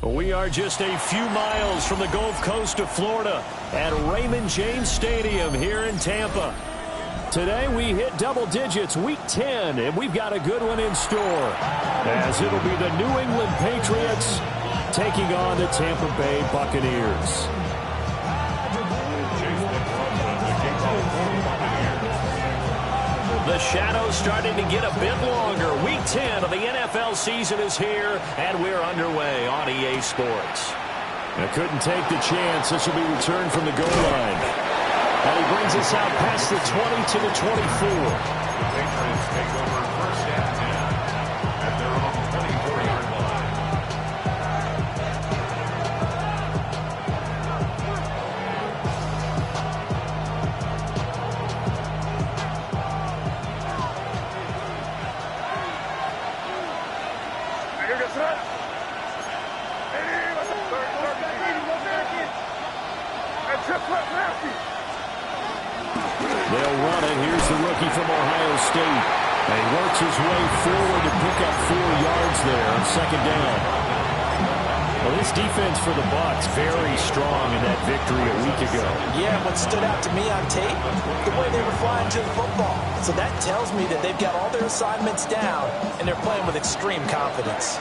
We are just a few miles from the Gulf Coast of Florida at Raymond James Stadium here in Tampa. Today we hit double digits, week 10, and we've got a good one in store, as it'll be the New England Patriots taking on the Tampa Bay Buccaneers. The shadow's starting to get a bit longer. Week 10 of the NFL season is here, and we're underway on EA Sports. I couldn't take the chance. This will be returned from the goal line. And he brings us out past the 20 to the 24. The Patriots take over first and 10 at their own 24-yard line. They'll run it. Here's the rookie from Ohio State. And he works his way forward to pick up 4 yards there on second down. Well, this defense for the Bucs very strong in that victory a week ago. Yeah, what stood out to me on tape, the way they were flying to the football. So that tells me that they've got all their assignments down, and they're playing with extreme confidence.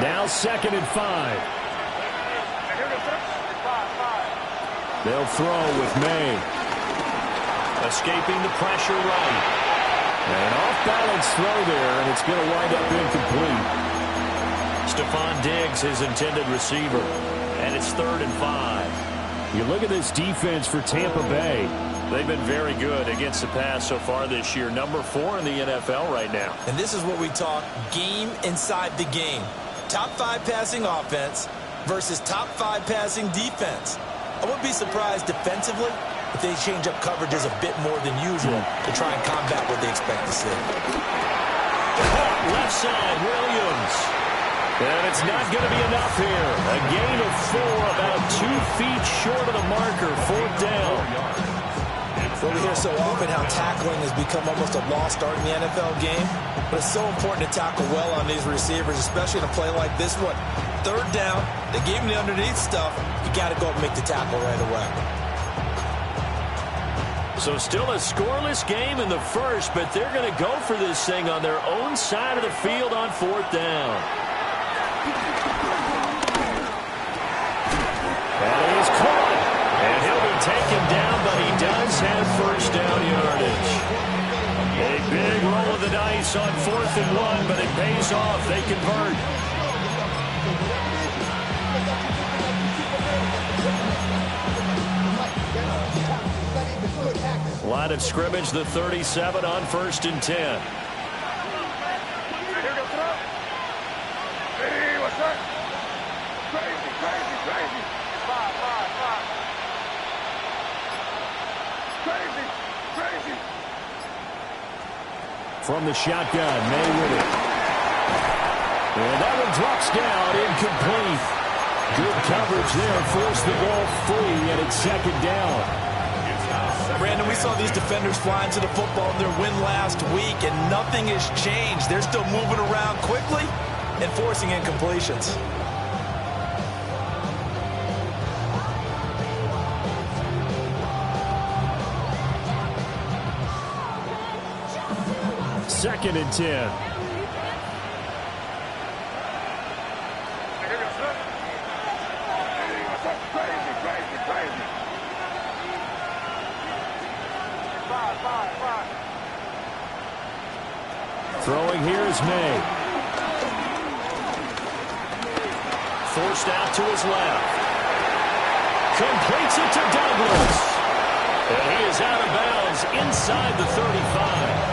Now 2nd and 5. They'll throw with May. Escaping the pressure right. An off-balance throw there, and it's going to wind up incomplete. Stephon Diggs, his intended receiver. And it's 3rd and 5. You look at this defense for Tampa Bay. They've been very good against the pass so far this year. Number 4 in the NFL right now. And this is what we talk game inside the game. Top 5 passing offense versus top 5 passing defense. I wouldn't be surprised defensively if they change up coverages a bit more than usual to try and combat what they expect to see. Left side, Williams. And it's not going to be enough here. A gain of 4, about 2 feet short of the marker. 4th down. Well, we hear so often how tackling has become almost a lost art in the NFL game. But it's so important to tackle well on these receivers, especially in a play like this one. 3rd down, they gave him the underneath stuff. You got to go and make the tackle right away. So still a scoreless game in the first, but they're going to go for this thing on their own side of the field on 4th down. That is caught. And he'll be taken down, but he does have first down yardage. A big roll of the dice on 4th and 1, but it pays off. They convert. Line of scrimmage, the 37 on 1st and 10. From the shotgun, May with it. And that one drops down, incomplete. Good coverage there, forced the ball free, and it's 2nd down. Brandon, we saw these defenders flying to the football in their win last week, and nothing has changed. They're still moving around quickly and forcing incompletions. Second and 10. Throwing here is May. Forced out to his left. Completes it to Douglas. And he is out of bounds inside the 35.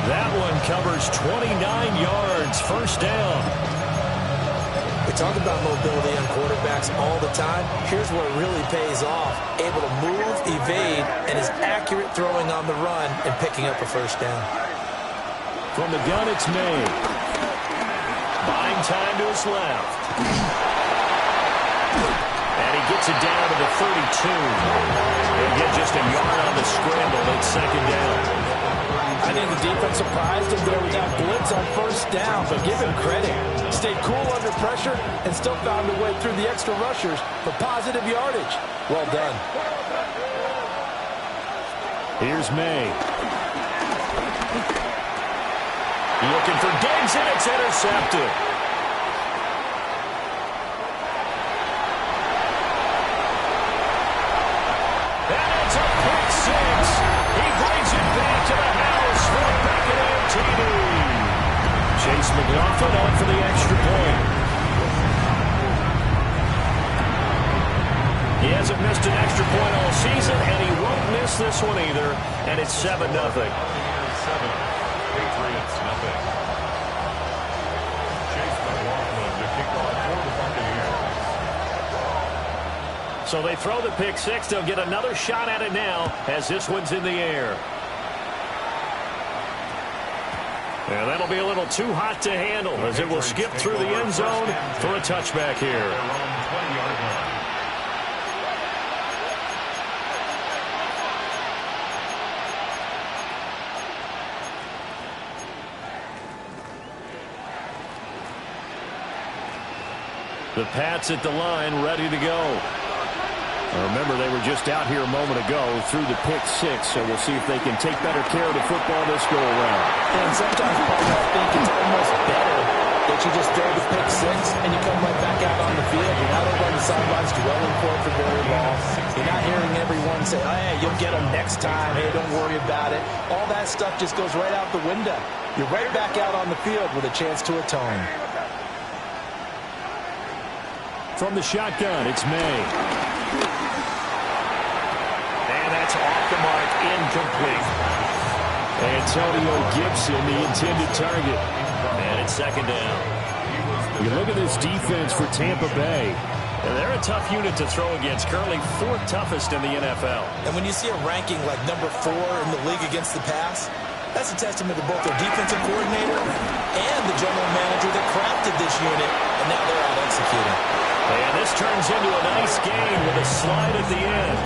That one covers 29 yards. First down. We talk about mobility on quarterbacks all the time. Here's where it really pays off. Able to move, evade, and is accurate throwing on the run and picking up a first down. From the gun, it's May. Buying time to his left. And he gets it down to the 32. And get just a yard on the scramble. It's 2nd down. I I think the defense surprised him there with that blitz on first down, but give him credit. Stayed cool under pressure and still found a way through the extra rushers for positive yardage. Well done. Here's May. Looking for Diggs, and it's intercepted. And it's a pick six. He brings it back to the house for a back-and-end TD. Chase McLaughlin on for the extra point. He hasn't missed an extra point all season, and he won't miss this one either. And it's 7-0. Patriots, nothing. Chase McLaughlin to kick off for the Buccaneers. So they throw the pick six. They'll get another shot at it now as this one's in the air. And that'll be a little too hot to handle as it will skip through the end zone for a touchback here. The Pats at the line, ready to go. Remember, they were just out here a moment ago through the pick six, so we'll see if they can take better care of the football this go-around. And sometimes, Paul, I think it's almost better that you just throw the pick six and you come right back out on the field. You're not over on the sidelines dwelling for it for very long. You're not hearing everyone say, hey, you'll get them next time. Hey, don't worry about it. All that stuff just goes right out the window. You're right back out on the field with a chance to atone. From the shotgun, it's May. And that's off the mark, incomplete. Antonio Gibson, the intended target. And it's second down. You look at this defense for Tampa Bay. And they're a tough unit to throw against, currently fourth toughest in the NFL. And when you see a ranking like number 4 in the league against the pass, that's a testament to both their defensive coordinator and the general manager that crafted this unit, and now they're out executing. And this turns into a nice game with a slide at the end.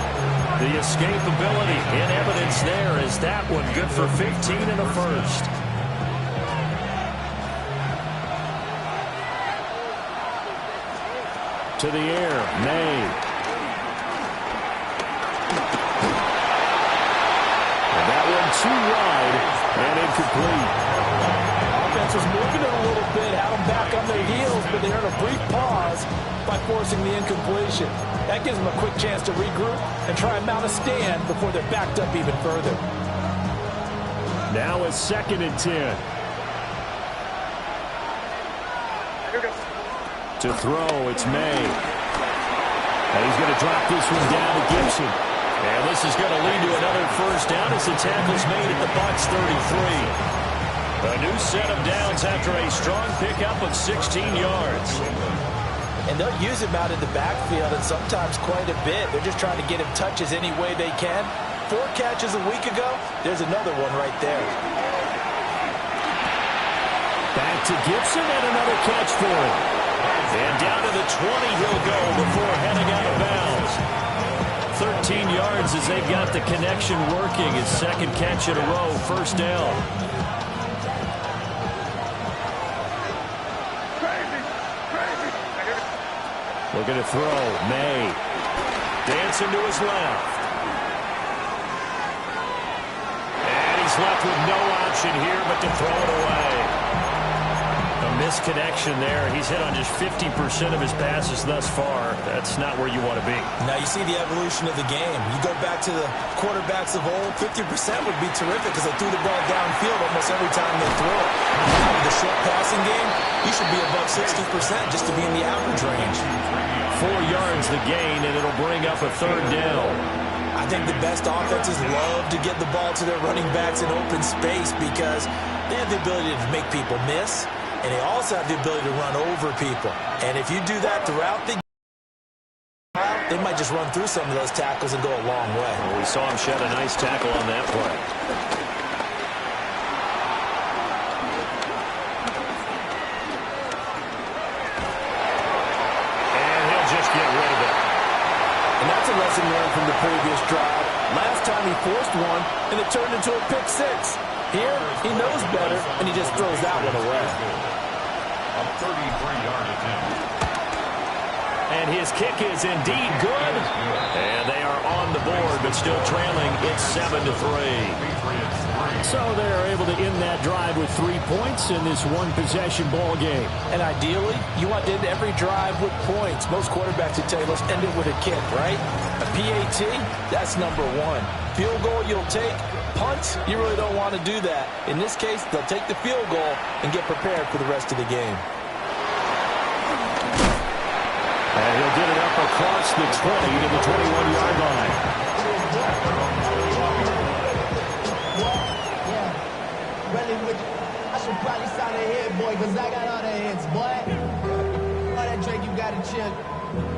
The escapability in evidence there is that one good for 15 in the first. To the air, May. And that one too wide and incomplete. Offense was moving it a little bit, had them back on their heels, but they earned a brief pause by forcing the incompletion. That gives them a quick chance to regroup and try and mount a stand before they're backed up even further. Now it's 2nd and 10. To throw, it's May. And he's going to drop this one down to Gibson. And this is going to lead to another first down as the tackle's made at the Bucs 33. A new set of downs after a strong pickup of 16 yards. And they'll use him out in the backfield, and sometimes quite a bit. They're just trying to get him touches any way they can. 4 catches a week ago. There's another one right there. Back to Gibson and another catch for him. And down to the 20 he'll go before heading out of bounds. 13 yards as they've got the connection working. His second catch in a row, first down. Looking to throw, May. Dancing to his left. And he's left with no option here but to throw it away. A misconnection there. He's hit on just 50% of his passes thus far. That's not where you want to be. Now you see the evolution of the game. You go back to the quarterbacks of old, 50% would be terrific because they threw the ball downfield almost every time they threw it. Now with the short passing game, you should be above 60% just to be in the average range. 4 yards the gain, and it'll bring up a third down. I think the best offenses love to get the ball to their running backs in open space because they have the ability to make people miss, and they also have the ability to run over people. And if you do that throughout the game, they might just run through some of those tackles and go a long way. Well, we saw him shed a nice tackle on that play. Get rid of it. And that's a lesson learned from the previous drive. Last time he forced one, and it turned into a pick six. Here, he knows better, and he just throws that one away. A 33-yard attempt. And his kick is indeed good. And they are on the board, but still trailing. It's 7-3. So they're able to end that drive with 3 points in this one-possession ball game. And ideally, you want to end every drive with points. Most quarterbacks would tell you, let's end it with a kick, right? A PAT, that's number one. Field goal you'll take. Punts, you really don't want to do that. In this case, they'll take the field goal and get prepared for the rest of the game. And he'll get it up across the 20 to the 21-yard line. I should probably sign a head, boy, because I got all the hits, boy. All that Drake, you got to chill.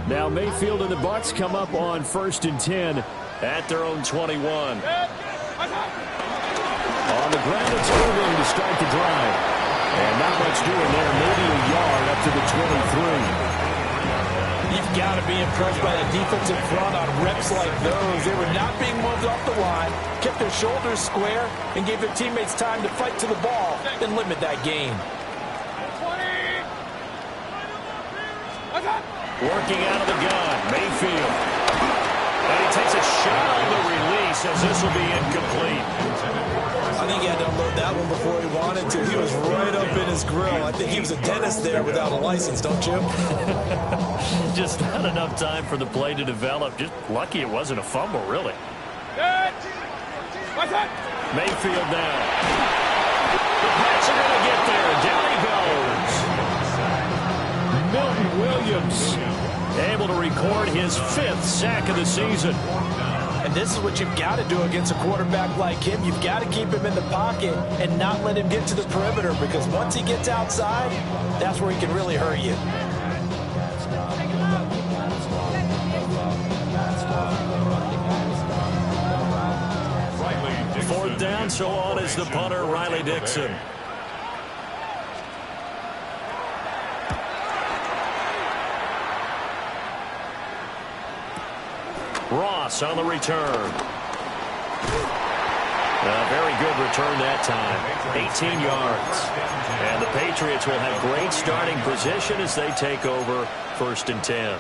Now Mayfield and the Bucs come up on 1st and 10 at their own 21. On the ground, it's Irving to start the drive. And not much doing there, maybe a yard up to the 23. You've got to be impressed by that defensive front on reps like those. They were not being moved off the line, kept their shoulders square, and gave their teammates time to fight to the ball and limit that gain. Working out of the gun, Mayfield. And he takes a shot on the release as this will be incomplete. I think he had to unload that one before he wanted to. He was right up in his grill. I think he was a dentist there without a license, don't you? Just not enough time for the play to develop. Just lucky it wasn't a fumble, really. Mayfield now. The Pats are going to get there. Down he goes. Milton Williams able to record his 5th sack of the season. And this is what you've got to do against a quarterback like him. You've got to keep him in the pocket and not let him get to the perimeter, because once he gets outside, that's where he can really hurt you. Fourth down, so on is the punter, Riley Dixon. Ross on the return. A very good return that time. 18 yards. And the Patriots will have great starting position as they take over 1st and 10.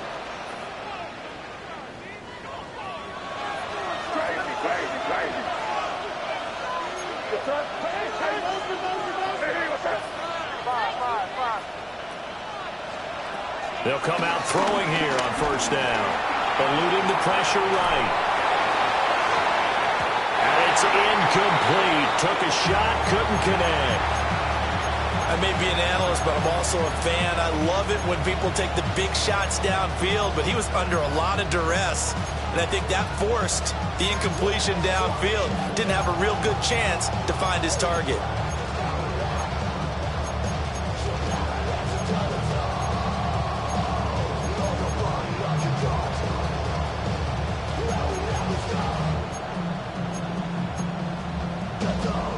They'll come out throwing here on 1st down. Eluding the pressure right. And it's incomplete. Took a shot, couldn't connect. I may be an analyst, but I'm also a fan. I love it when people take the big shots downfield, but he was under a lot of duress. And I think that forced the incompletion downfield. Didn't have a real good chance to find his target.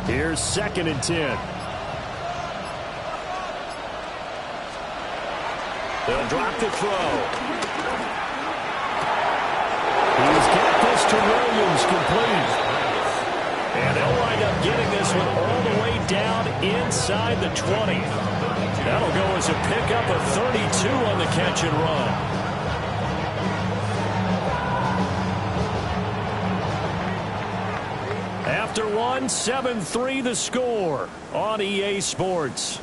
Here's 2nd and 10. They'll drop the throw. He's got this to Williams, complete. And they'll wind up getting this one all the way down inside the 20. That'll go as a pickup of 32 on the catch and run. After one, 7-3 the score on EA Sports.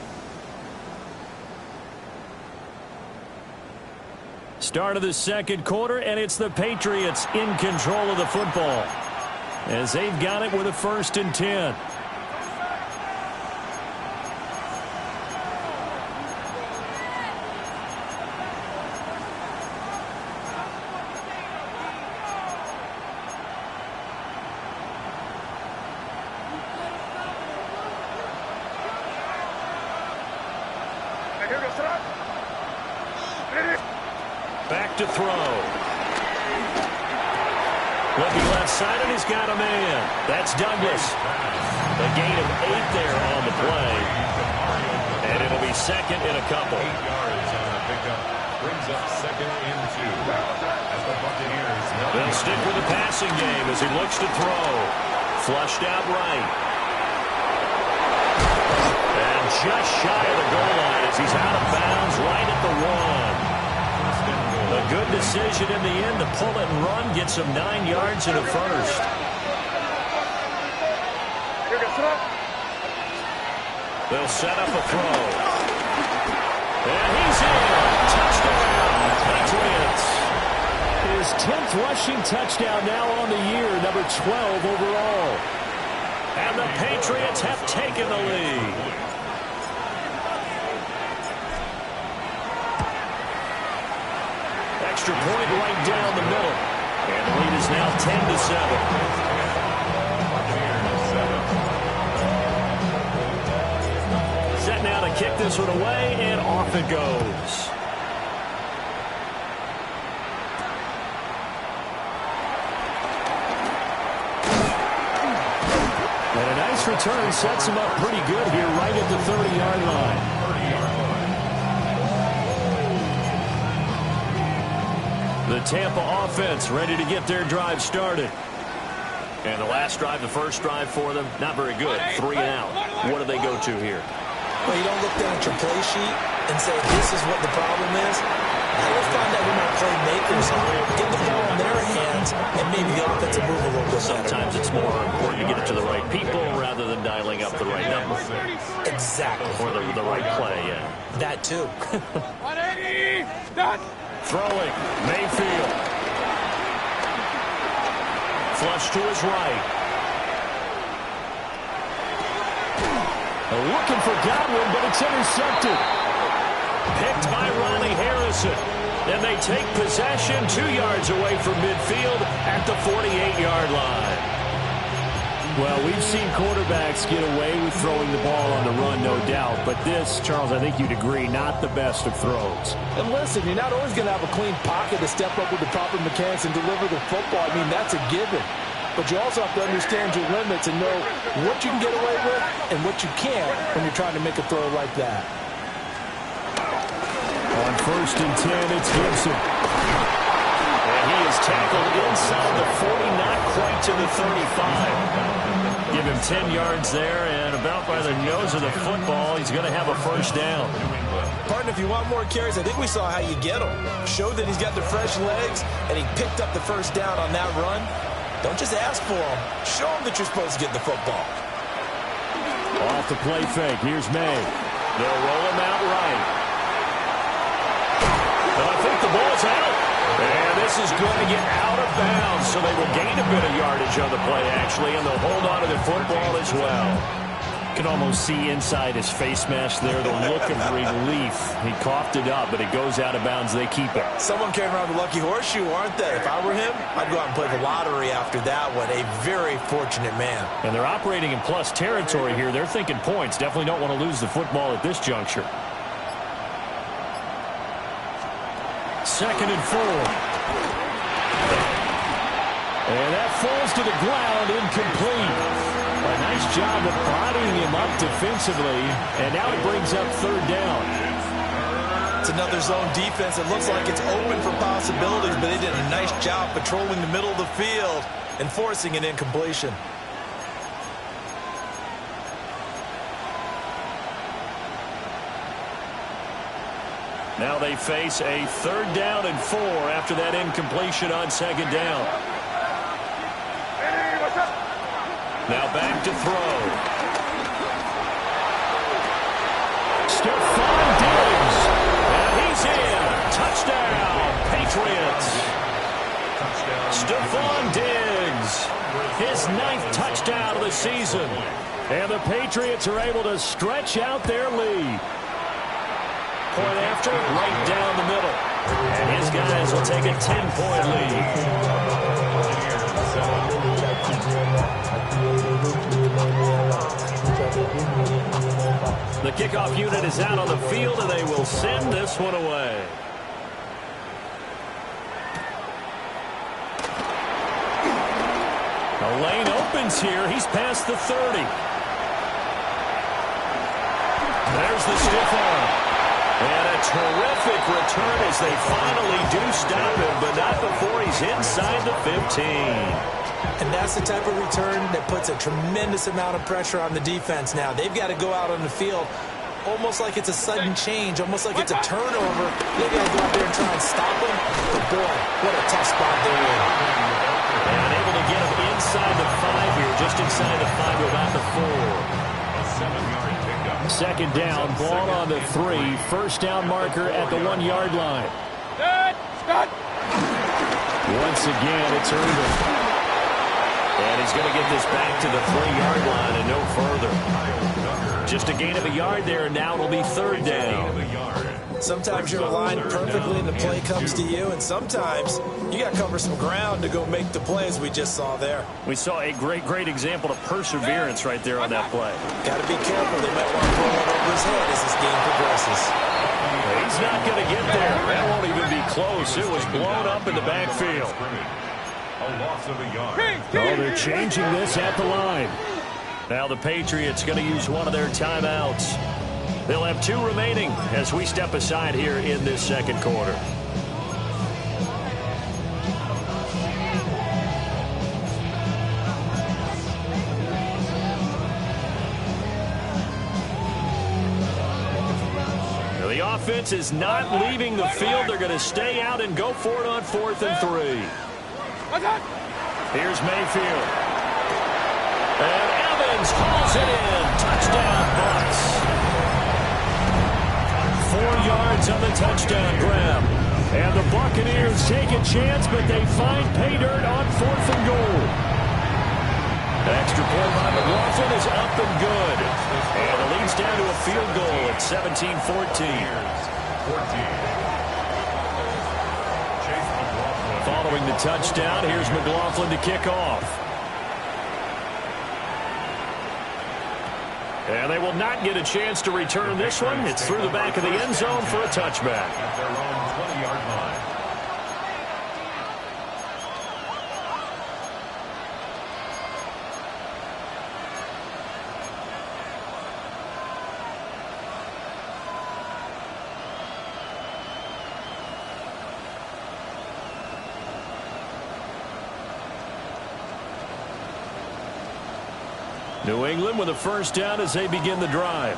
Start of the second quarter, and it's the Patriots in control of the football as they've got it with a 1st and 10. Back to throw. Looking left side, and he's got a man. That's Douglas. A gain of 8 there on the play. And it'll be 2nd and a couple. 8 yards on the pickup. Brings up 2nd and 2. As the Buccaneers. They'll stick with the passing game as he looks to throw. Flushed out right. And just shy of the goal line as he's out of bounds right at the 1. A good decision in the end to pull it and run, get some 9 yards and a first. They'll set up a throw. And he's in. Touchdown, Patriots. His 10th rushing touchdown now on the year, number 12 overall. And the Patriots have taken the lead. Extra point right down the middle. And the lead is now 10-7. Set now to kick this one away, and off it goes. And a nice return sets him up pretty good here right at the 30-yard line. The Tampa offense ready to get their drive started. And the last drive, the first drive for them, not very good. 3 and out. What do they go to here? Well, you don't look down at your play sheet and say, this is what the problem is. Now you'll find out who my playmakers are. Get the ball in their hands, and maybe the offensive move a little bit better. Sometimes it's more important to get it to the right people rather than dialing up the right number. Exactly. Or the right play, yeah. That too. 180, done. Throwing, Mayfield. Flush to his right. Looking for Godwin, but it's intercepted. Picked by Ronnie Harrison. And they take possession 2 yards away from midfield at the 48-yard line. Well, we've seen quarterbacks get away with throwing the ball on the run, no doubt. But this, Charles, I think you'd agree, not the best of throws. And listen, you're not always going to have a clean pocket to step up with the proper mechanics and deliver the football. I mean, that's a given. But you also have to understand your limits and know what you can get away with and what you can't when you're trying to make a throw like that. On 1st and 10, it's Gibson. And he is tackled inside the 40, not quite to the 35. Give him 10 yards there, and about by the nose of the football, he's going to have a first down. Partner, if you want more carries, I think we saw how you get them. Showed that he's got the fresh legs, and he picked up the first down on that run. Don't just ask for them. Show them that you're supposed to get the football. Off the play fake. Here's May. They'll roll him out right. But I think the ball's out. And this is going to get out of bounds, so they will gain a bit of yardage on the play, actually, and they'll hold on to the football as well. You can almost see inside his face mask there the look of relief. He coughed it up, but it goes out of bounds. They keep it. Someone came around the lucky horseshoe, aren't they? If I were him, I'd go out and play the lottery after that one. A very fortunate man. And they're operating in plus territory here. They're thinking points. Definitely don't want to lose the football at this juncture. 2nd and 4. And that falls to the ground, incomplete. A nice job of bodying him up defensively, and now it brings up 3rd down. It's another zone defense. It looks like it's open for possibilities, but they did a nice job patrolling the middle of the field and forcing an incompletion. Now they face a 3rd down and 4 after that incompletion on 2nd down. Now back to throw. Stephon Diggs. And he's in. Touchdown, Patriots. Stephon Diggs. His 9th touchdown of the season. And the Patriots are able to stretch out their lead. Point after, right down the middle. And his guys will take a 10-point lead. The kickoff unit is out on the field, and they will send this one away. The lane opens here. He's past the 30. There's the stiff arm. And a terrific return as they finally do stop him, but not before he's inside the 15. And that's the type of return that puts a tremendous amount of pressure on the defense now. They've got to go out on the field almost like it's a sudden change, almost like it's a turnover. They've got to go out there and try and stop him. But boy, what a tough spot they're in. And able to get him inside the 5 here, just inside the 5 without the 4. A 7-yard pickup. Second down, ball on the 3. First down marker at the 1-yard line. Once again, it's Irvin. And he's going to get this back to the 3-yard line and no further. Just a gain of a yard there, and now it'll be third down. Sometimes you're aligned perfectly and the play comes to you, and sometimes you got to cover some ground to go make the plays we just saw there. We saw a great example of perseverance right there on that play. Got to be careful. They might want to throw it over his head as this game progresses. He's not going to get there. That won't even be close. It was blown up in the backfield. A loss of a yard. Oh, they're changing this at the line. Now the Patriots going to use one of their timeouts. They'll have 2 remaining as we step aside here in this second quarter. Now the offense is not leaving the field. They're going to stay out and go for it on 4th and 3. Here's Mayfield. And Evans hauls it in. Touchdown, Bucs. 4 yards on the touchdown grab. And the Buccaneers take a chance, but they find pay dirt on 4th and goal. Extra point by McLaughlin is up and good. And it leads down to a field goal at 17-14. Following the touchdown, here's McLaughlin to kick off. And they will not get a chance to return this one. It's through the back of the end zone for a touchback. At their own 20-yard line. New England with a first down as they begin the drive.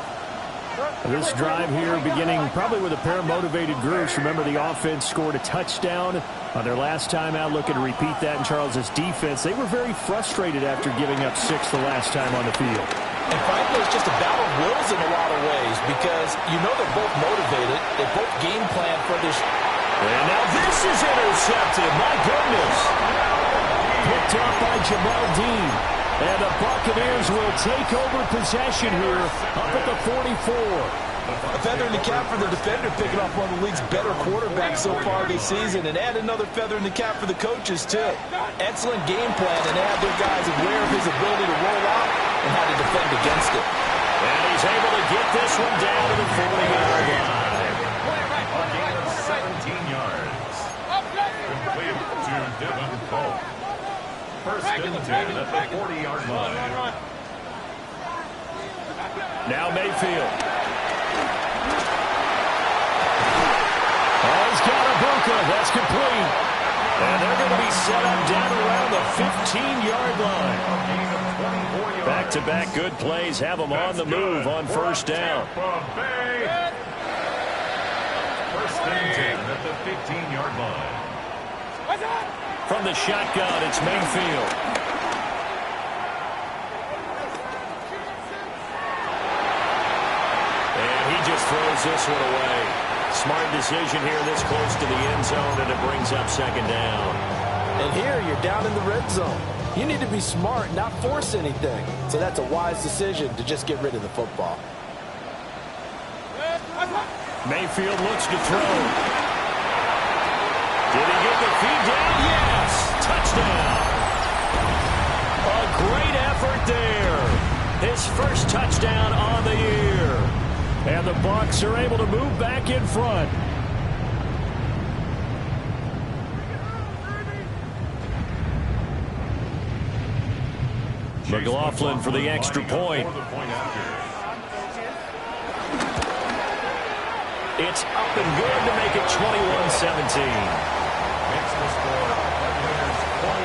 This drive here beginning probably with a pair of motivated groups. Remember, the offense scored a touchdown on their last time out. Looking to repeat that in Charles's defense. They were very frustrated after giving up 6 the last time on the field. And frankly, it's just a battle of wills in a lot of ways because you know they're both motivated. They both game plan for this. And now this is intercepted. My goodness. Picked up by Jamal Dean. And the Buccaneers will take over possession here up at the 44. A feather in the cap for the defender, picking off one of the league's better quarterbacks so far this season. And add another feather in the cap for the coaches, too. Excellent game plan, and they have their guys aware of his ability to roll out and how to defend against it. And he's able to get this one down to the 40-yard line. A gain of 17 yards. Complete to Devin Polk. First and 10 at the 40-yard line. Now Mayfield. Oh, he's got a Buca. That's complete. And they're going to be set up down around the 15-yard line. Back-to-back good plays have them on the move on first down. First and 10 at the 15-yard line. From the shotgun, it's Mayfield. And he just throws this one away. Smart decision here this close to the end zone, and it brings up second down. And here you're down in the red zone. You need to be smart, not force anything. So that's a wise decision to just get rid of the football. Mayfield looks to throw. Did he get the feed down? Yes! Touchdown! A great effort there. His first touchdown on the year. And the Bucs are able to move back in front. McLaughlin for the extra point. It's up and good to make it 21-17. Makes the score Buccaneers 21,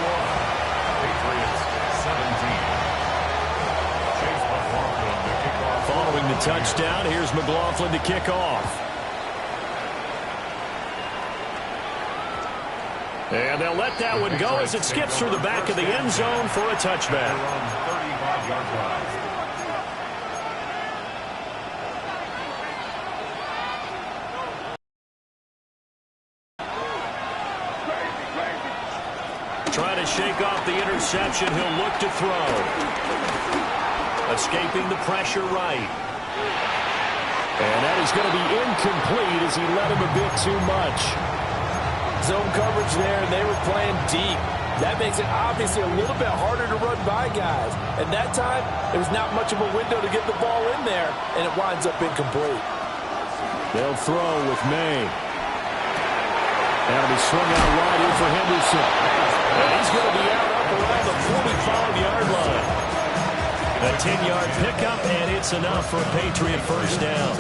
Patriots 17. Chase McLaughlin to kick off. Following the touchdown, here's McLaughlin to kick off. And they'll let that one go as it skips through the back of the end zone for a touchback. 35-yard drive. Trying to shake off the interception. He'll look to throw. Escaping the pressure right. And that is going to be incomplete as he let him a bit too much. Zone coverage there, and they were playing deep. That makes it obviously a little bit harder to run by guys. And that time, there was not much of a window to get the ball in there, and it winds up incomplete. They'll throw with May. That'll be swung out wide in for Henderson. And he's going to be out up around the 45-yard line. A 10-yard pickup, and it's enough for a Patriot first down.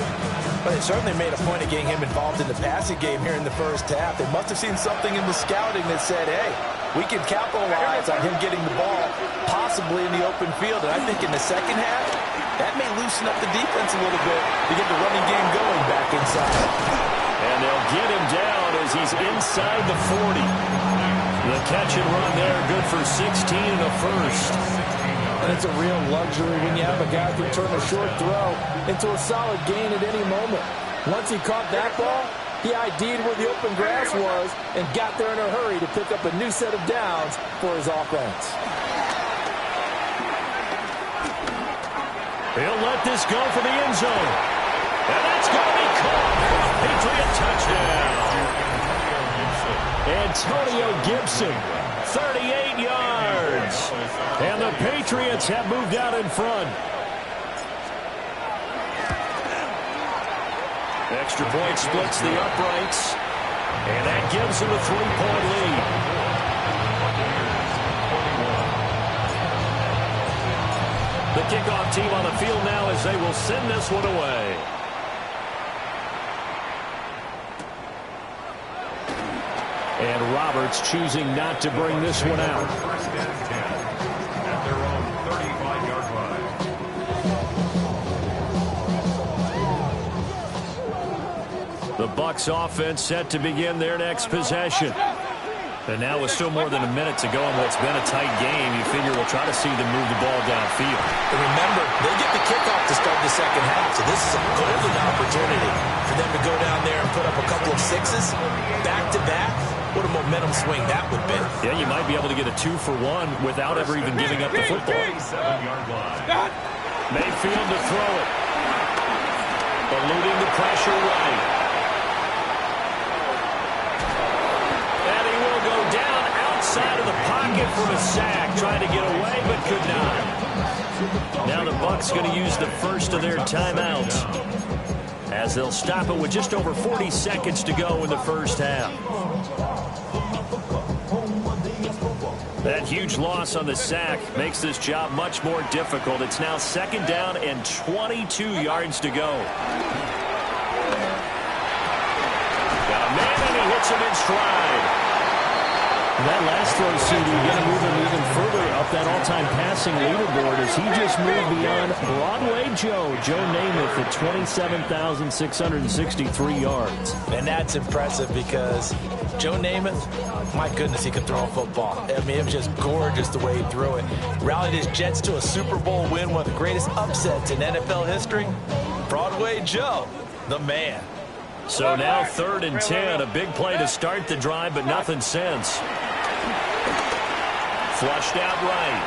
But it certainly made a point of getting him involved in the passing game here in the first half. They must have seen something in the scouting that said, hey, we can capitalize on him getting the ball, possibly in the open field. And I think in the second half, that may loosen up the defense a little bit to get the running game going back inside. And they'll get him down as he's inside the 40. The catch and run there, good for 16 and a first. And it's a real luxury when you have a guy who can turn a short throw into a solid gain at any moment. Once he caught that ball, he ID'd where the open grass was and got there in a hurry to pick up a new set of downs for his offense. He'll let this go for the end zone. And that's going to be caught for a Patriot touchdown. Antonio Gibson, 38 yards. And the Patriots have moved out in front. Extra point splits the uprights. And that gives them a 3-point lead. The kickoff team on the field now as they will send this one away. And Roberts choosing not to bring this one out. First and 10 at their own 35-yard line. The Bucs offense set to begin their next possession. And now with still more than a minute to go in what's been a tight game, you figure we'll try to see them move the ball downfield. And remember, they get the kickoff to start the second half, so this is a golden opportunity for them to go down there and put up a couple of sixes back-to-back. What a momentum swing that would be. Yeah, you might be able to get a 2-for-1 without ever even giving up the football. 7-yard line. Mayfield to throw it. Eluding the pressure right. And he will go down outside of the pocket for a sack. Trying to get away, but could not. Now the Bucs going to use the first of their timeouts, as they'll stop it with just over 40 seconds to go in the first half. That huge loss on the sack makes this job much more difficult. It's now second down and 22 yards to go. Got a man and he hits him in stride. That last throw, CD, going to move him even further up that all-time passing leaderboard as he just moved beyond Broadway Joe Namath at 27,663 yards. And that's impressive because Joe Namath, my goodness, he could throw a football. I mean, it was just gorgeous the way he threw it. Rallied his Jets to a Super Bowl win, one of the greatest upsets in NFL history. Broadway Joe, the man. So now 3rd and 10, a big play to start the drive, but nothing since. Flushed out right.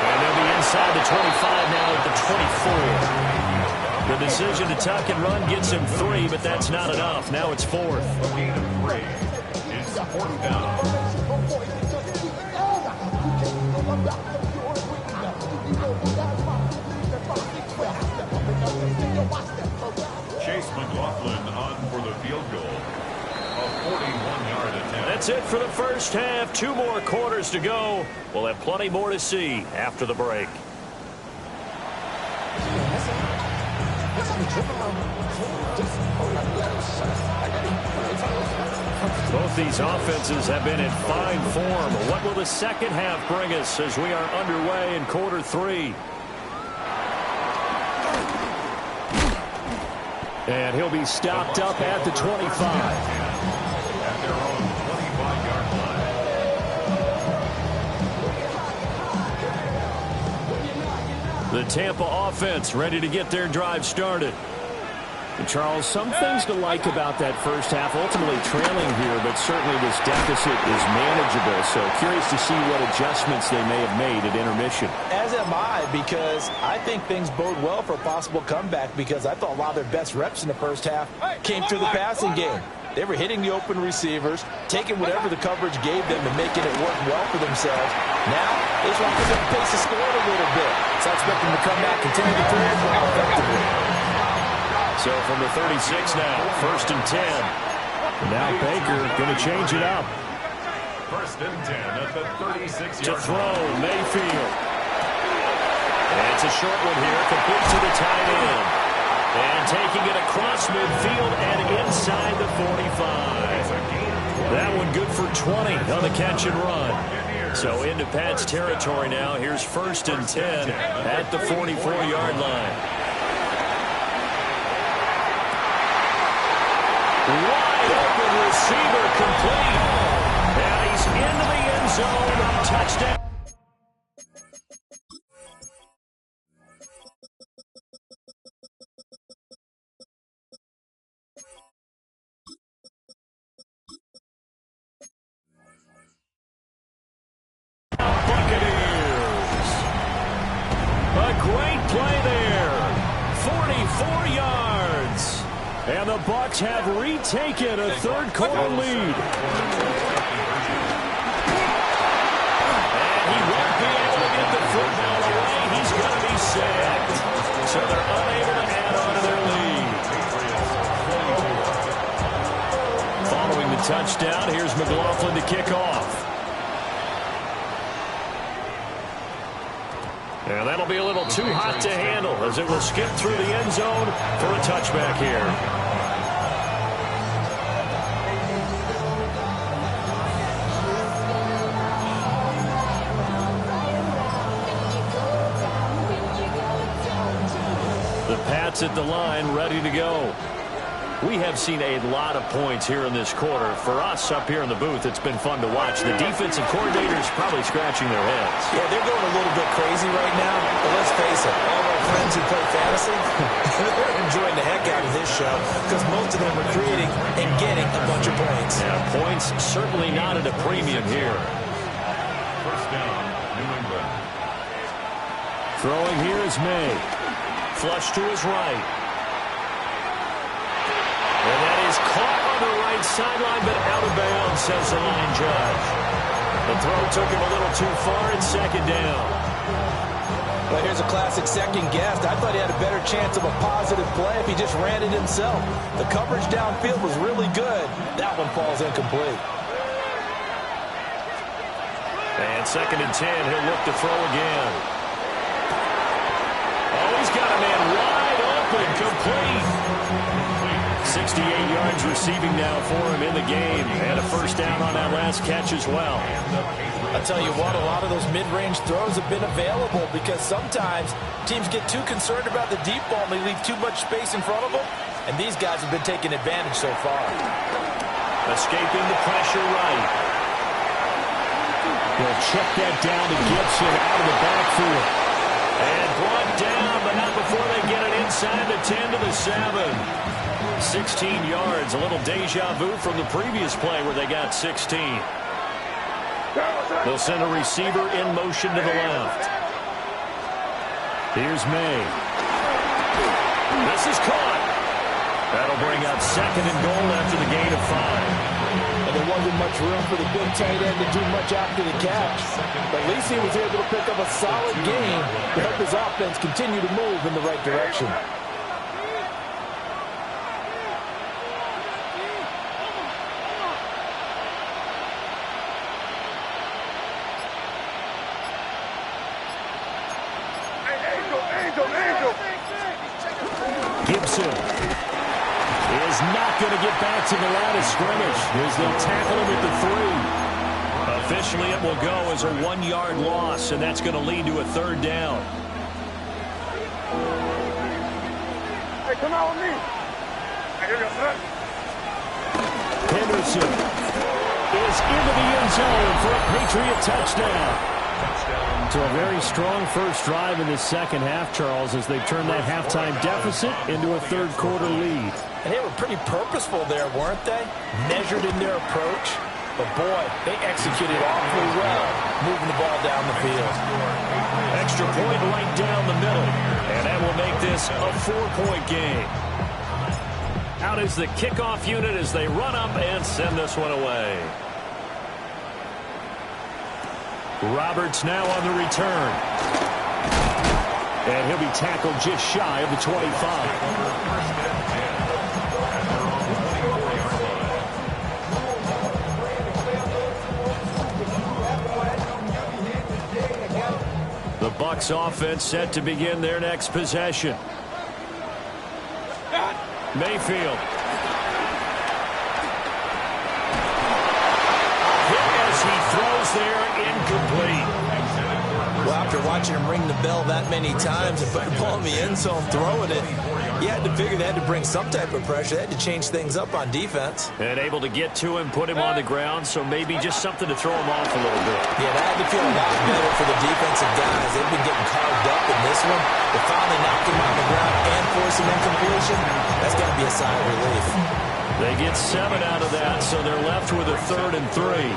And they'll be inside the 25 now at the 24. The decision to tuck and run gets him 3, but that's not enough. Now it's 4th. Gain of 3. It's 4th down. Chase McLaughlin on for the field goal. A 41-yard attempt. That's it for the first half. 2 more quarters to go. We'll have plenty more to see after the break. Both these offenses have been in fine form. What will the second half bring us as we are underway in quarter three? And he'll be stopped up at the 25. At their own 25-yard line. The Tampa offense ready to get their drive started. And Charles, some things to like about that first half. Ultimately trailing here, but certainly this deficit is manageable. So curious to see what adjustments they may have made at intermission. As am I, because I think things bode well for a possible comeback, because I thought a lot of their best reps in the first half came through the passing game. They were hitting the open receivers, taking whatever the coverage gave them and making it work well for themselves. Now, they just want to pick up the pace of scoring a little bit. So I expect them to come back, continue to throw the ball effectively. So from the 36 now, 1st and 10. Now Baker going to change it up. 1st and 10 at the 36-yard To line. throw, Mayfield. And it's a short one here, complete to the tight end. And taking it across midfield and inside the 45. That one good for 20 on the catch and run. So into Pat's territory now. Here's 1st and 10 at the 44-yard line. Wide open receiver complete. And he's into the end zone. Touchdown. Buccaneers. A great play there. 44 yards. And the Bucs have retaken a third-quarter lead. And he won't be able to get the football away. He's going to be sacked. So they're unable to add on to their lead. Following the touchdown, here's McLaughlin to kick off. And that'll be a little too hot to handle as it will skip through the end zone for a touchback here. The Pats at the line, ready to go. We have seen a lot of points here in this quarter. For us up here in the booth, it's been fun to watch. The defensive coordinators probably scratching their heads. Yeah, they're going a little bit crazy right now. But let's face it, all our friends who play fantasy, they're enjoying the heck out of this show because most of them are creating and getting a bunch of points. Yeah, points certainly not at a premium here. 1st down, New England. Throwing here is May. Flush to his right. And that is caught on the right sideline, but out of bounds, says the line judge. The throw took him a little too far. It's 2nd down. Well, here's a classic second guess. I thought he had a better chance of a positive play if he just ran it himself. The coverage downfield was really good. That one falls incomplete. And 2nd and 10, he'll look to throw again. Oh, he's got a man wide open, complete. 68 yards receiving now for him in the game. And a 1st down on that last catch as well. I'll tell you what, a lot of those mid-range throws have been available because sometimes teams get too concerned about the deep ball and they leave too much space in front of them. And these guys have been taking advantage so far. Escaping the pressure right. He'll check that down to Gibson out of the backfield. And brought down, but not before they get it inside the 10 to the 7. 16 yards, a little deja vu from the previous play where they got 16. They'll send a receiver in motion to the left. Here's May. This is caught. That'll bring up 2nd and goal after the gain of 5. And there wasn't much room for the big tight end to do much after the catch. But at least he was able to pick up a solid gain to help his offense continue to move in the right direction. Gibson is not going to get back to the line of scrimmage as they'll tackle him at the 3. Officially, it will go as a 1-yard loss, and that's going to lead to a 3rd down. Hey, come out with me. Henderson is into the end zone for a Patriot touchdown. So a very strong first drive in the second half, Charles, as they turn that halftime deficit into a third-quarter lead. And they were pretty purposeful there, weren't they? Measured in their approach. But, boy, they executed awfully well, moving the ball down the field. Extra point right down the middle. And that will make this a 4-point game. Out is the kickoff unit as they run up and send this one away. Roberts now on the return. And he'll be tackled just shy of the 25. The Bucs offense set to begin their next possession. Mayfield. Hit as he throws there, incomplete. Well, after watching him ring the bell that many times and putting the ball in the end zone, throwing it, you had to figure they had to bring some type of pressure. They had to change things up on defense. And able to get to him, put him on the ground, so maybe just something to throw him off a little bit. Yeah, that had to feel a lot better for the defensive guys. They've been getting carved up in this one. To finally knock him on the ground and force him incompletion, that's got to be a sigh of relief. They get 7 out of that, so they're left with a 3rd and 3.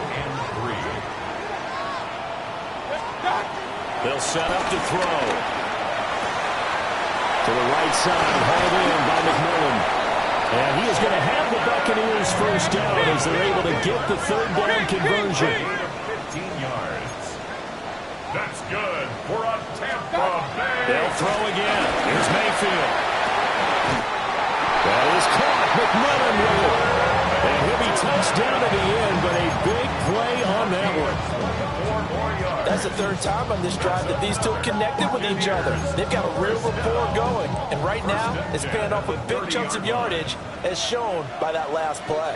They'll set up to throw. To the right side, hauled in by McMillan. And he is going to have the Buccaneers first down as they're able to get the 3rd down conversion. 15 yards. That's good for a Tampa Bay. They'll throw again. Here's Mayfield. That is caught. McMillan with it. And he'll be touched down at the end, but a big play on that one. That's the 3rd time on this drive that these two connected with each other. They've got a real rapport going. And right now, it's paying off with big chunks of yardage, as shown by that last play.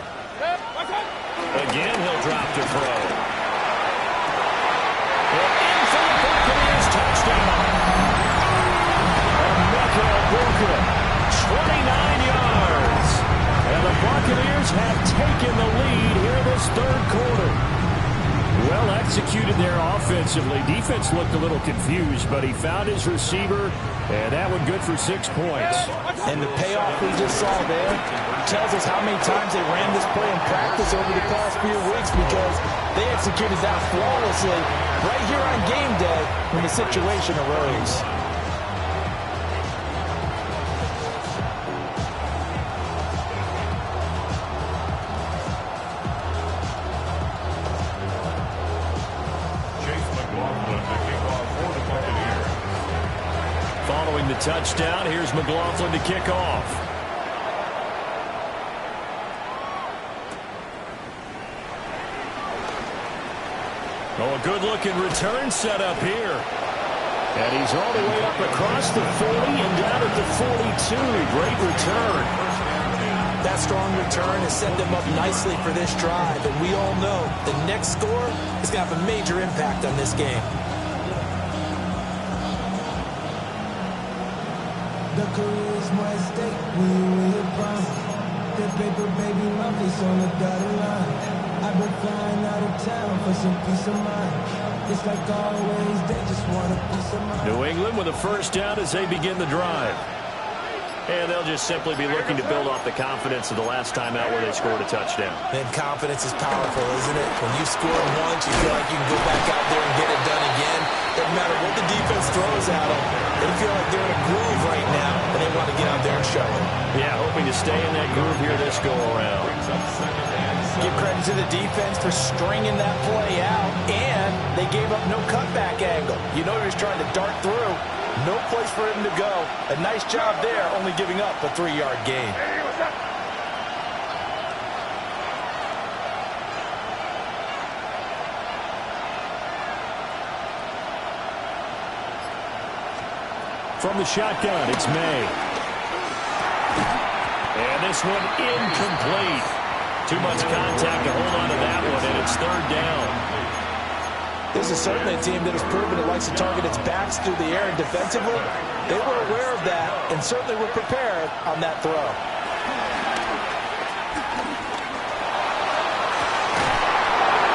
Again, he'll drop to throw. And in for the Buccaneers touchdown. Emeka Egbuka, 29 yards. And the Buccaneers have taken the lead here this 3rd quarter. Well executed there offensively. Defense looked a little confused, but he found his receiver, and that one good for 6 points. And the payoff we just saw there tells us how many times they ran this play in practice over the past few weeks, because they executed that flawlessly right here on game day when the situation arose. Following the touchdown, here's McLaughlin to kick off. Oh, a good-looking return set up here. And he's all the way up across the 40 and down at the 42. Great return. That strong return has set them up nicely for this drive, and we all know the next score is going to have a major impact on this game. The career is my stake when you win your prime. The paper, baby, my face on the dotted line. I've been flying out of town for some peace of mind. It's like always, they just want a piece of mind. New England with a first down as they begin the drive. And they'll just simply be looking to build off the confidence of the last time out where they scored a touchdown. And confidence is powerful, isn't it? When you score once, you feel like you can go back out there and get it done again. Doesn't matter what the defense throws at them. They feel like they're in a groove right now, and they want to get out there and show it. Yeah, hoping to stay in that groove here this go-around. Give credit to the defense for stringing that play out, and they gave up no cutback angle. You know he was trying to dart through. No place for him to go. A nice job there, only giving up a 3-yard gain. From the shotgun, it's May. And this one incomplete. Too much contact to hold on to that one, and it's third down. This is certainly a team that has proven it likes to target its backs through the air, and defensively, they were aware of that and certainly were prepared on that throw.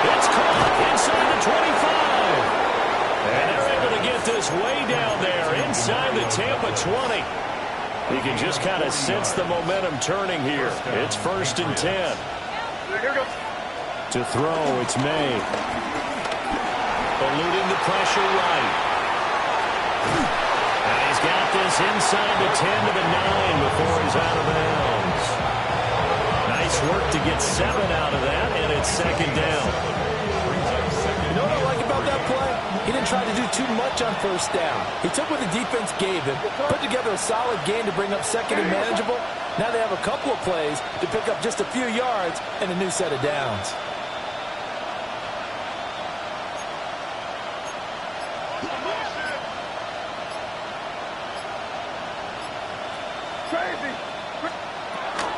It's caught inside the 25. And they're able to get this way down there inside the Tampa 20. You can just kind of sense the momentum turning here. It's 1st and 10. To throw, it's May. Eluding the pressure right. And he's got this inside the 10 to the 9 before he's out of bounds. Nice work to get 7 out of that, and it's 2nd down. You know what I like about that play? He didn't try to do too much on 1st down. He took what the defense gave him, put together a solid game to bring up 2nd and manageable. Now they have a couple of plays to pick up just a few yards and a new set of downs.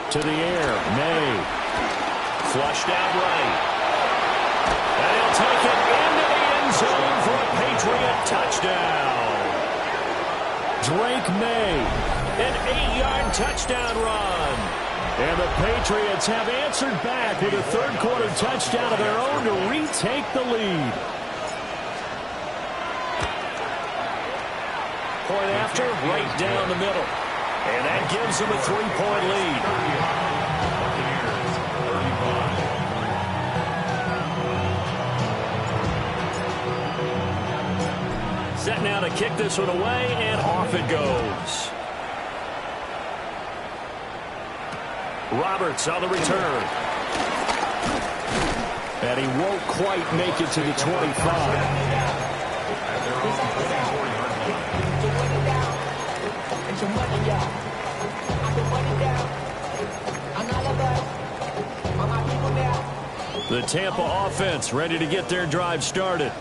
To the air, May. Flushed out right. And he'll take it into the end zone for a Patriot touchdown. Drake May, an 8-yard touchdown run. And the Patriots have answered back with a third-quarter touchdown of their own to retake the lead. Point after, right down the middle. And that gives them a 3-point lead. Set now to kick this one away, and off it goes. Roberts on the return. And he won't quite make it to the 25. The Tampa offense ready to get their drive started.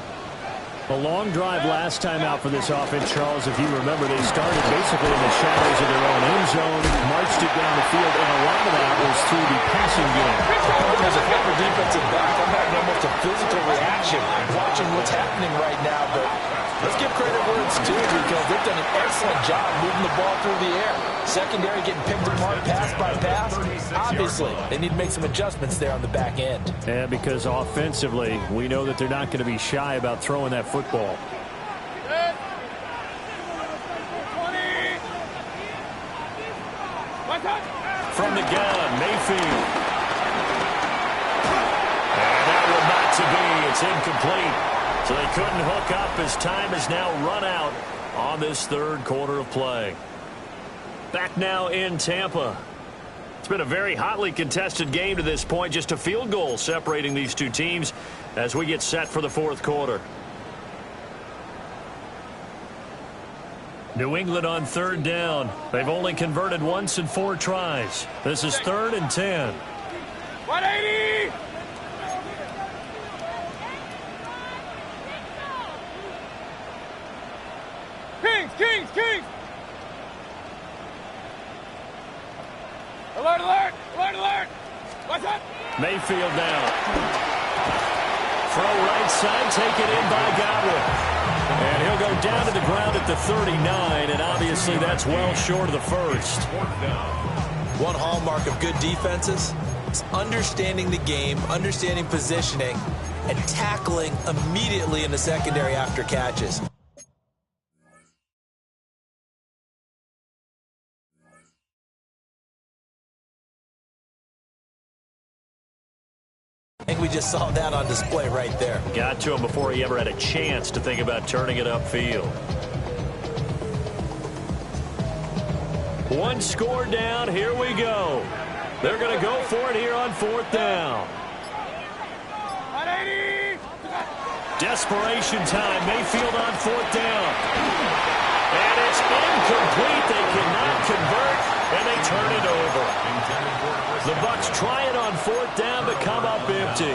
A long drive last time out for this offense, Charles. If you remember, they started basically in the shadows of their own end zone, marched it down the field, and a lot of that was through the passing game. As a former defensive back, I'm having almost a physical reaction watching what's happening right now, but let's give credit where it's due because they've done an excellent job moving the ball through the air. Secondary getting picked apart pass by pass. Obviously, they need to make some adjustments there on the back end. Yeah, because offensively, we know that they're not going to be shy about throwing that football. From the gun, Mayfield. And that one not to be. It's incomplete. So they couldn't hook up as time has now run out on this third quarter of play. Back now in Tampa. It's been a very hotly contested game to this point. Just a field goal separating these two teams as we get set for the fourth quarter. New England on 3rd down. They've only converted once in 4 tries. This is 3rd and 10. 180! Kings! Alert! What's up? Mayfield now. Throw right side, taken in by Godwin. And he'll go down to the ground at the 39, and obviously that's well short of the first. One hallmark of good defenses is understanding the game, understanding positioning, and tackling immediately in the secondary after catches. I think we just saw that on display right there. Got to him before he ever had a chance to think about turning it upfield. One score down. Here we go. They're going to go for it here on 4th down. 180! Desperation time. Mayfield on 4th down. And it's incomplete. They cannot convert, and they turn it over. The Bucs try it on 4th down, but come up empty.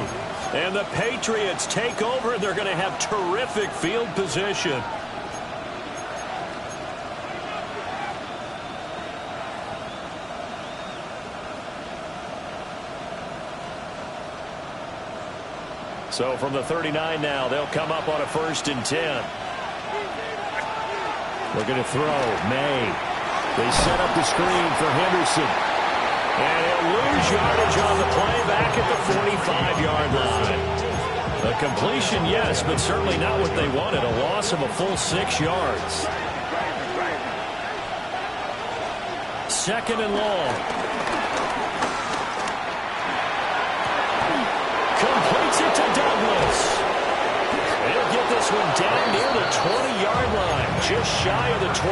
And the Patriots take over. They're going to have terrific field position. So from the 39 now, they'll come up on a 1st and 10. Looking to throw. May. They set up the screen for Henderson. And he'll lose yardage on the play back at the 45-yard line. A completion, yes, but certainly not what they wanted. A loss of a full 6 yards. 2nd and long. Completes it to Douglas. He'll get this one down near the 20-yard line, just shy of the 20.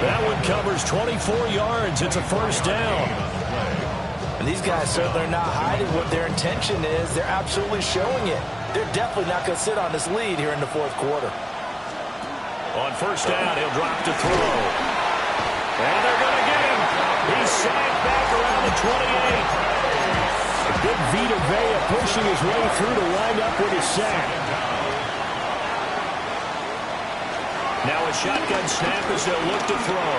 That one covers 24 yards. It's a 1st down. And these guys certainly are not hiding what their intention is. They're absolutely showing it. They're definitely not going to sit on this lead here in the 4th quarter. On 1st down, he'll drop to throw. And they're going to get him. He's sacked back around the 28. Big Vita Vea pushing his way through to wind up with a sack. Now a shotgun snap as they'll look to throw.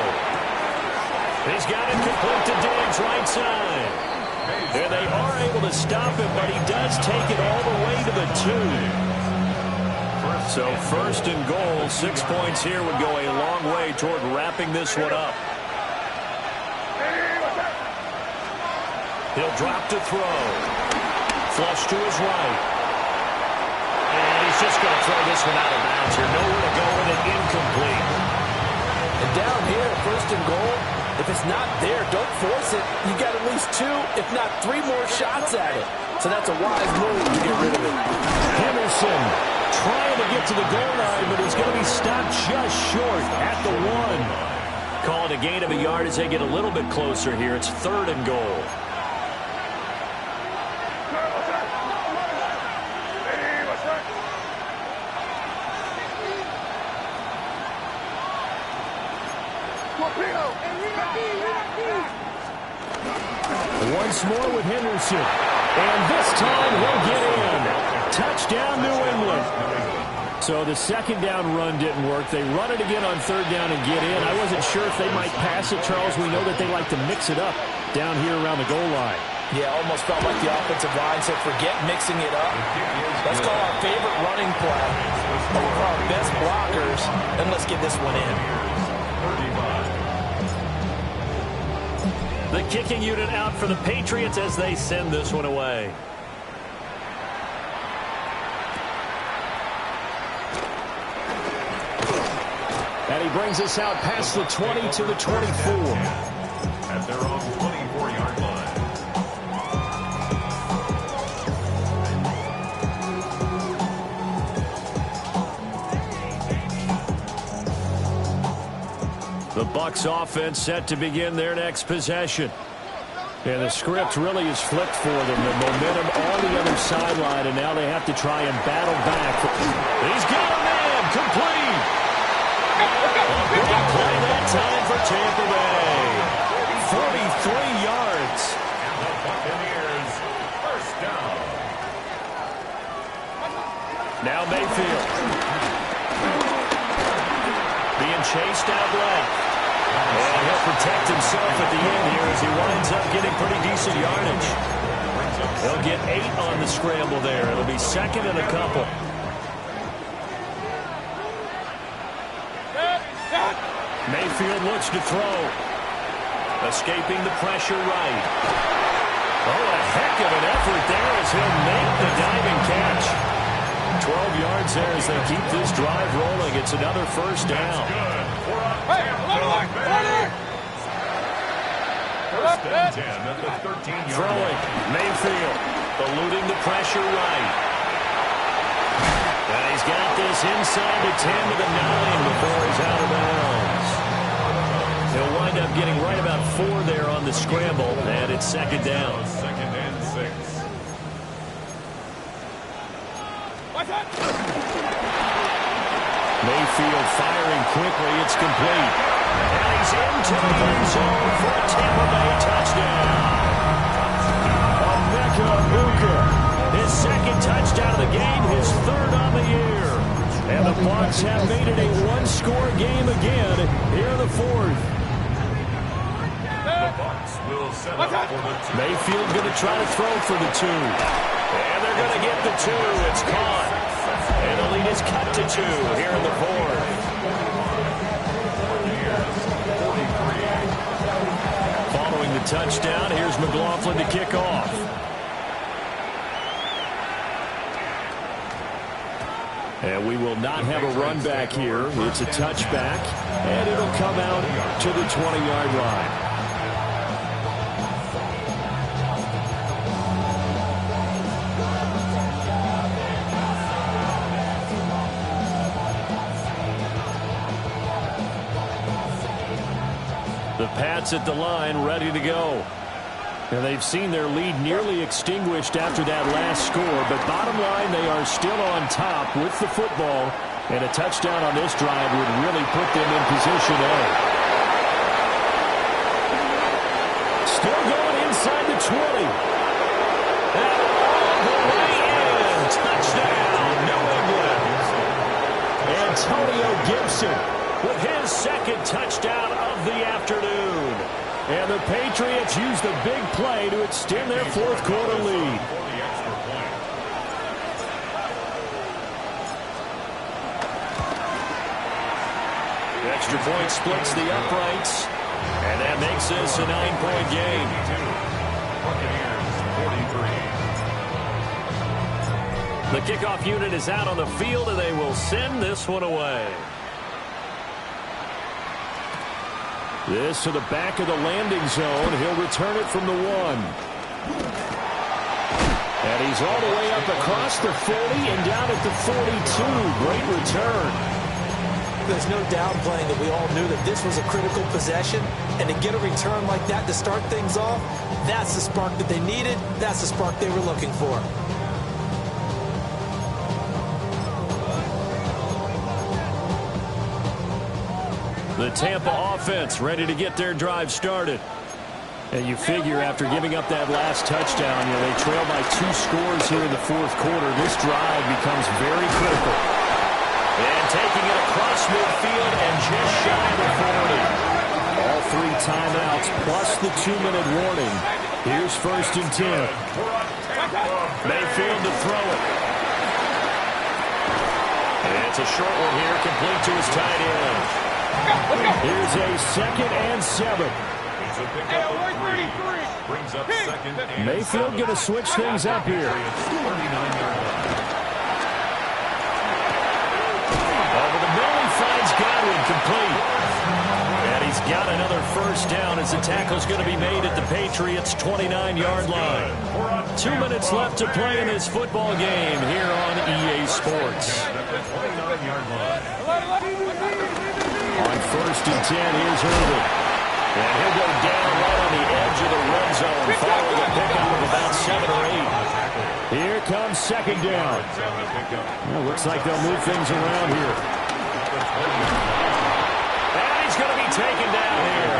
He's got it complete to Diggs, right side. There they are able to stop him, but he does take it all the way to the 2. So 1st and goal, 6 points here would go a long way toward wrapping this one up. He'll drop to throw. Flush to his right. And he's just going to throw this one out of bounds here. Nowhere to go with it, incomplete. And down here, 1st and goal, if it's not there, don't force it. You got at least 2, if not 3 more shots at it. So that's a wise move to get rid of it. Henderson trying to get to the goal line, but he's going to be stopped just short at the 1. Call it a gain of a yard as they get a little bit closer here. It's 3rd and goal. Once more with Henderson. And this time he'll get in. Touchdown, New England. So the 2nd down run didn't work. They run it again on 3rd down and get in. I wasn't sure if they might pass it, Charles. We know that they like to mix it up down here around the goal line. Yeah, almost felt like the offensive line said, forget mixing it up. Let's call our favorite running play over our best blockers, and let's get this one in. The kicking unit out for the Patriots as they send this one away. And he brings us out past the 20 to the 24. At their own 24-yard line. The Bucs offense set to begin their next possession. And the script really is flipped for them. The momentum on the other sideline, and now they have to try and battle back. He's got a man, complete. A big play that time for Tampa Bay. 43 yards. And the Buccaneers, 1st down. Now Mayfield. Being chased out left. And he'll protect himself at the end here as he winds up getting pretty decent yardage. He'll get 8 on the scramble there. It'll be 2nd and a couple. Mayfield looks to throw. Escaping the pressure right. Oh, a heck of an effort there as he'll make the diving catch. 12 yards there as they keep this drive rolling. It's another 1st down. First and 10 at the 13-yard Throwing. line. Mayfield eluding the pressure right. And he's got this inside the 10 to the 9 before he's out of bounds. He'll wind up getting right about 4 there on the scramble, and it's 2nd down. 2nd and 6. Mayfield firing quickly. It's complete. And he's into the end zone for a Tampa Bay touchdown. Emeka Egbuka, his 2nd touchdown of the game, his 3rd on the year. And the Bucs have made it a 1-score game again here in the 4th. The Bucs will set up for the 2. Mayfield going to try to throw for the 2. And they're going to get the 2. It's caught. And the lead is cut to 2 here in the fourth. Following the touchdown, here's McLaughlin to kick off. And we will not have a run back here. It's a touchback, and it'll come out to the 20-yard line. The Pats at the line, ready to go. And they've seen their lead nearly extinguished after that last score. But bottom line, they are still on top with the football. And a touchdown on this drive would really put them in position A. Still going inside the 20. And all the way in. Touchdown, New England. Antonio Gibson with his second touchdown of the afternoon. And the Patriots use the big play to extend their fourth quarter lead. The extra point splits the uprights. And that makes this a 9-point game. The kickoff unit is out on the field, and they will send this one away. This to the back of the landing zone. He'll return it from the 1. And he's all the way up across the 40 and down at the 42. Great return. There's no downplaying that we all knew that this was a critical possession. And to get a return like that to start things off, that's the spark that they needed. That's the spark they were looking for. The Tampa offense ready to get their drive started. And you figure after giving up that last touchdown, they trail by 2 scores here in the fourth quarter. This drive becomes very critical. And taking it across midfield and just shy of the 40. All 3 timeouts plus the 2-minute warning. Here's 1st and 10. Mayfield to throw it. And it's a short one here, complete to his tight end. Here's a 2nd and 7. Mayfield going to switch things up here. Over the middle, he finds Godwin, complete. And he's got another first down as the tackle's going to be made at the Patriots' 29-yard line. 2 minutes left to play in this football game here on EA Sports. On 1st and 10, here's Irvin. And he'll go down right on the edge of the red zone, following a pickup of about 7 or 8. Here comes 2nd down. Well, looks like they'll move things around here. And he's going to be taken down here.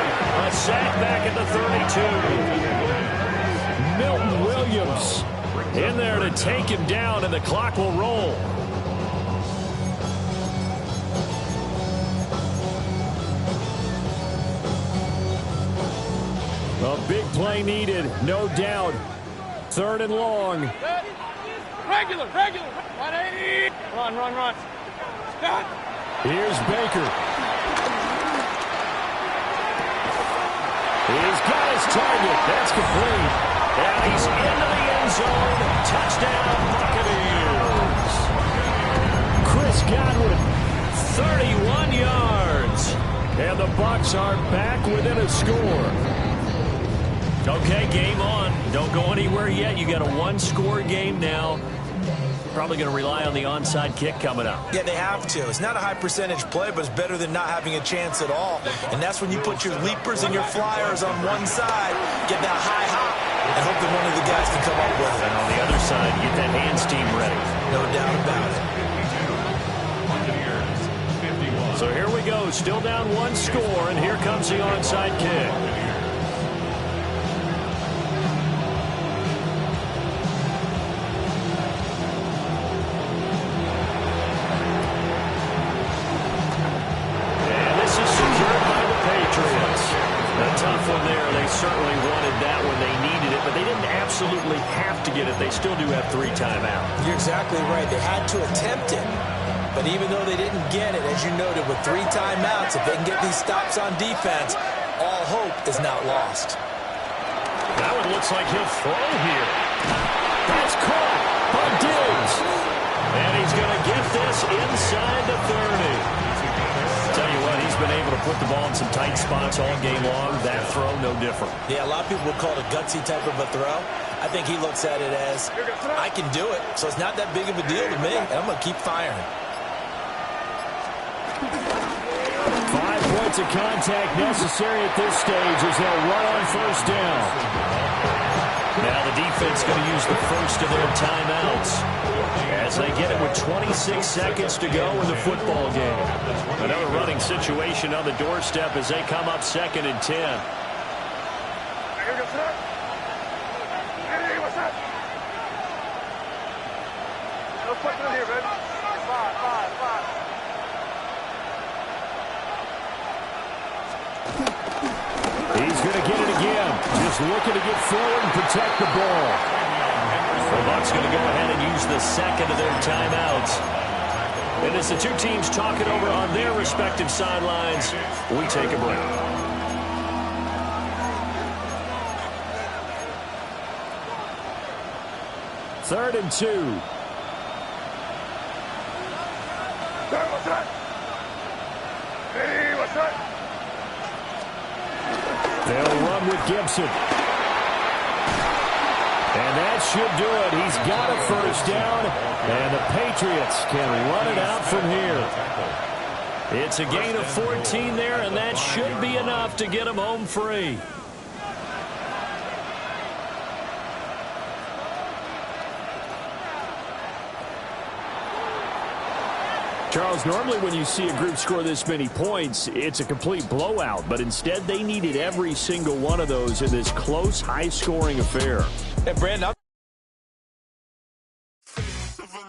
A sack back at the 32. Milton Williams in there to take him down, and the clock will roll. A big play needed, no doubt. 3rd and long. Regular. 180. Run. Stop. Here's Baker. He's got his target. That's complete. And he's into the end zone. Touchdown, Buccaneers. Chris Godwin, 31 yards. And the Bucs are back within a score. Okay, game on. Don't go anywhere yet. You got a 1-score game now. Probably going to rely on the onside kick coming up. Yeah, they have to. It's not a high percentage play, but it's better than not having a chance at all. And that's when you put your leapers and your flyers on one side, get that high hop, and hope that one of the guys can come up with it. And on the other side, get that hands team ready. No doubt about it. So here we go. Still down 1 score, and here comes the onside kick. absolutely have to get it, they still do have 3 timeouts. You're exactly right. They had to attempt it. But even though they didn't get it, as you noted, with 3 timeouts, if they can get these stops on defense, all hope is not lost. Now it looks like he'll throw here. That's caught by Diggs. And he's going to get this inside the 30. Tell you what, he's been able to put the ball in some tight spots all game long. That throw, no different. Yeah, a lot of people would call it a gutsy type of a throw. I think he looks at it as, I can do it, so it's not that big of a deal to me, and I'm going to keep firing. 5 points of contact necessary at this stage as they'll run on first down. Now the defense going to use the first of their timeouts as they get it with 26 seconds to go in the football game. Another running situation on the doorstep as they come up 2nd and 10. He's going to get it again. Just looking to get forward and protect the ball. The Bucs going to go ahead and use the second of their timeouts. And as the 2 teams talk it over on their respective sidelines, we take a break. Third and 2. They'll run with Gibson. And that should do it. He's got a first down, and the Patriots can run it out from here. It's a gain of 14 there, and that should be enough to get them home free. Charles, normally when you see a group score this many points, it's a complete blowout. But instead, they needed every single one of those in this close, high-scoring affair. And Brandon,